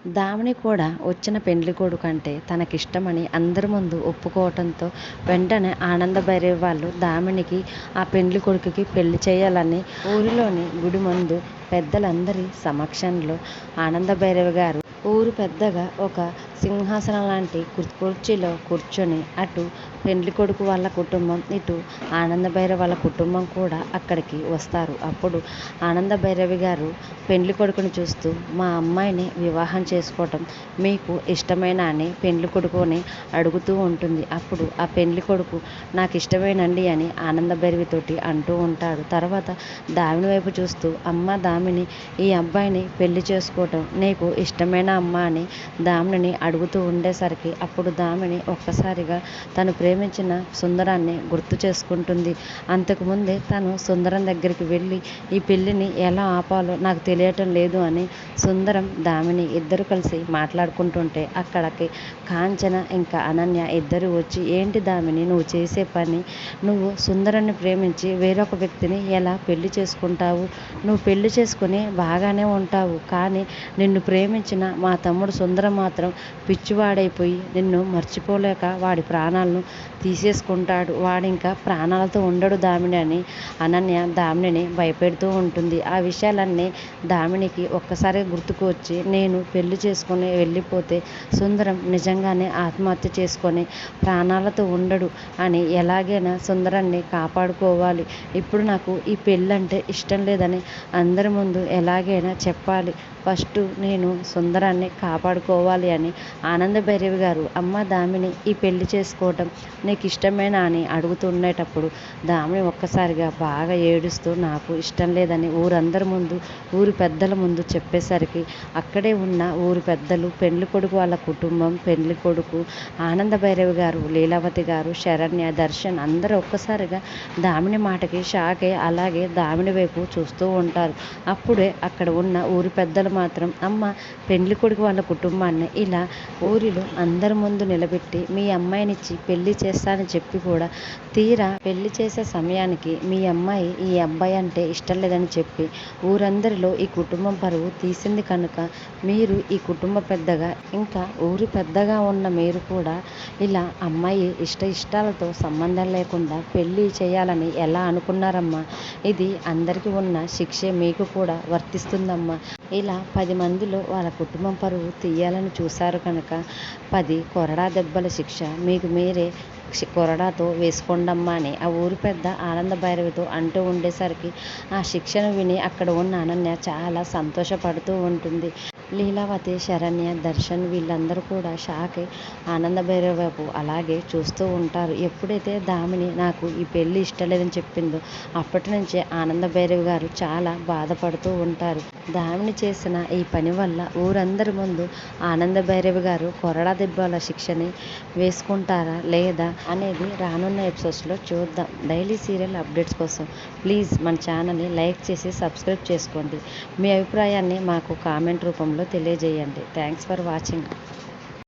దామిని కూడా వచ్చిన పెండ్లికొడుకు అంటే తనకిష్టమని అందరి ముందు ఒప్పుకోవటంతో వెంటనే ఆనందభైరవి వాళ్ళు దామినికి ఆ పెండ్లికొడుకుకి పెళ్లి చేయాలని ఊరిలోని గుడి ముందు పెద్దలందరి సమక్షంలో ఆనందభైరవి గారు ఊరు పెద్దగా ఒక సింహాసనం లాంటి కుర్చీలో కూర్చొని అటు పెండ్లికొడుకు వాళ్ళ కుటుంబం, ఇటు ఆనందభైరవి వాళ్ళ కుటుంబం కూడా అక్కడికి వస్తారు. అప్పుడు ఆనందభైరవి గారు పెండ్లికొడుకుని చూస్తూ, మా అమ్మాయిని వివాహం చేసుకోవటం మీకు ఇష్టమేనా అని పెండ్లికొడుకుని అడుగుతూ ఉంటుంది. అప్పుడు ఆ పెండ్లికొడుకు నాకు ఇష్టమేనండి అని ఆనందభైరవితోటి అంటూ ఉంటాడు. తర్వాత దామిని వైపు చూస్తూ, అమ్మ దామిని, ఈ అబ్బాయిని పెళ్లి చేసుకోవటం నీకు ఇష్టమేనా అమ్మ అని దామిని అడుగుతూ ఉండేసరికి అప్పుడు దామిని ఒక్కసారిగా తను ప్రేమించిన సుందరాన్ని గుర్తు చేసుకుంటుంది. అంతకుముందే తను సుందరం దగ్గరికి వెళ్ళి ఈ పెళ్ళిని ఎలా ఆపాలో నాకు తెలియటం లేదు అని సుందరం దామిని ఇద్దరు కలిసి మాట్లాడుకుంటుంటే అక్కడికి కాంచన ఇంకా అనన్య ఇద్దరు వచ్చి, ఏంటి దామిని నువ్వు చేసే పని? నువ్వు సుందరాన్ని ప్రేమించి వేరొక వ్యక్తిని ఎలా పెళ్లి చేసుకుంటావు? నువ్వు పెళ్లి చేసుకుని బాగానే ఉంటావు, కానీ నిన్ను ప్రేమించిన మా తమ్ముడు సుందరం మాత్రం పిచ్చివాడైపోయి నిన్ను మర్చిపోలేక వాడి ప్రాణాలను తీసేసుకుంటాడు. వాడింకా ప్రాణాలతో ఉండడు దామిని అని అనన్య దామినిని భయపెడుతూ ఉంటుంది. ఆ విషయాలన్నీ దామినికి ఒక్కసారి గుర్తుకు వచ్చి, నేను పెళ్లి చేసుకుని వెళ్ళిపోతే సుందరం నిజంగానే ఆత్మహత్య చేసుకొని ప్రాణాలతో ఉండడు అని ఎలాగైనా సుందరాన్ని కాపాడుకోవాలి. ఇప్పుడు నాకు ఈ పెళ్ళంటే ఇష్టం లేదని అందరి ముందు ఎలాగైనా చెప్పాలి. ఫస్ట్ నేను సుందరాన్ని కాపాడుకోవాలి అని ఆనందభైరవి గారు అమ్మ దామిని ఈ పెళ్లి చేసుకోవటం నీకు ఇష్టమేనా అని అడుగుతుండేటప్పుడు దామిని ఒక్కసారిగా బాగా ఏడుస్తూ నాకు ఇష్టం లేదని ఊరందరి ముందు, ఊరి పెద్దల ముందు చెప్పేసరికి అక్కడే ఉన్న ఊరి పెద్దలు, పెళ్లి కొడుకు వాళ్ళ కుటుంబం, పెళ్లి కొడుకు, ఆనందభైరవి గారు, లీలావతి గారు, శరణ్య, దర్శన్ అందరూ ఒక్కసారిగా దామిని మాటకి షాక్ అయ్యి అలాగే దామిని వైపు చూస్తూ ఉంటారు. అప్పుడే అక్కడ ఉన్న ఊరి పెద్దలు మాత్రం, అమ్మ పెళ్లి కొడుకు వాళ్ళ కుటుంబాన్ని ఇలా ఊరిలో అందరి ముందు నిలబెట్టి మీ అమ్మాయినిచ్చి పెళ్లి చేస్తానని చెప్పి కూడా తీరా పెళ్లి చేసే సమయానికి మీ అమ్మాయి ఈ అబ్బాయి అంటే ఇష్టం లేదని చెప్పి ఊరందరిలో ఈ కుటుంబం పరువు తీసింది కనుక మీరు ఈ కుటుంబ పెద్దగా, ఇంకా ఊరి పెద్దగా ఉన్న మీరు కూడా ఇలా అమ్మాయి ఇష్టాలతో సంబంధం లేకుండా పెళ్లి చేయాలని ఎలా అనుకున్నారమ్మా? ఇది అందరికీ ఉన్న శిక్షే మీకు కూడా వర్తిస్తుందమ్మా. ఇలా 10 మందిలో వాళ్ళ కుటుంబం పరువు తీయాలని చూశారు కనుక 10 కొరడా దెబ్బల శిక్ష మీకు మీరే కొరడాతో వేసుకోండమ్మా అని ఆ ఊరి పెద్ద ఆనందభైరవితో అంటూ ఉండేసరికి ఆ శిక్షను విని అక్కడ ఉన్న అనన్య చాలా సంతోషపడుతూ ఉంటుంది. లీలావతి, శరణ్య, దర్శన్ వీళ్ళందరూ కూడా షాక్ అయి ఆనందభైరవి వైపు అలాగే చూస్తూ ఉంటారు. ఎప్పుడైతే దామిని నాకు ఈ పెళ్ళి ఇష్టం లేదని చెప్పిందో అప్పటి నుంచే ఆనందభైరవి గారు చాలా బాధపడుతూ ఉంటారు. దామిని చేసిన ఈ పని వల్ల ఊరందరి ముందు ఆనందభైరవి గారు కొరడా దెబ్బల శిక్షని వేసుకుంటారా లేదా అనేది రానున్న ఎపిసోడ్స్లో చూద్దాం. డైలీ సీరియల్ అప్డేట్స్ కోసం ప్లీజ్ మన ఛానల్ని లైక్ చేసి సబ్స్క్రైబ్ చేసుకోండి. మీ అభిప్రాయాన్ని మాకు కామెంట్ రూపంలో తెలియజేయండి. Thanks for watching.